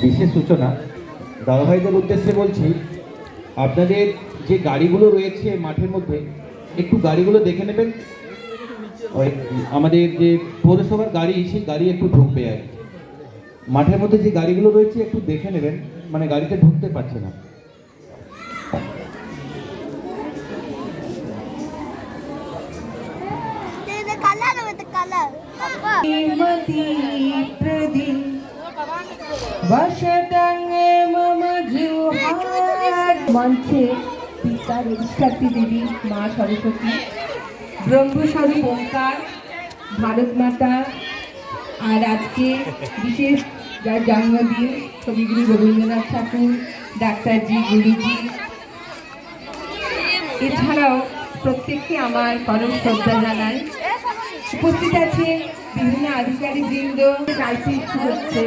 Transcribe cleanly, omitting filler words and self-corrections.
বিশেষ সূচনা দাদাভাইদের উদ্দেশ্যে বলছি, আপনাদের যে গাড়িগুলো রয়েছে মাঠের মধ্যে একটু গাড়িগুলো দেখে নেবেন। ওই আমাদের যে পৌরসভার গাড়ি, সেই গাড়ি একটু ঢুকবে আর কি। মাঠের মধ্যে যে গাড়িগুলো রয়েছে একটু দেখে নেবেন, মানে গাড়িতে ঢুকতে পারছে না। মঞ্চে পিতার অধিষ্ঠাত্রী দেবী মা সরস্বতী, ব্রহ্মস্বরূপ ওঙ্কার, ভারত মাতা, আর আজকে বিশেষ যার জন্মদিন কবিগুরু রবীন্দ্রনাথ ঠাকুর, ডাক্তারজি, গুরুজি, এছাড়াও প্রত্যেককে আমার পরম শ্রদ্ধা জানাই। উপস্থিত আছে বিভিন্ন আধিকারিক বৃন্দ, রাইফিল হচ্ছে।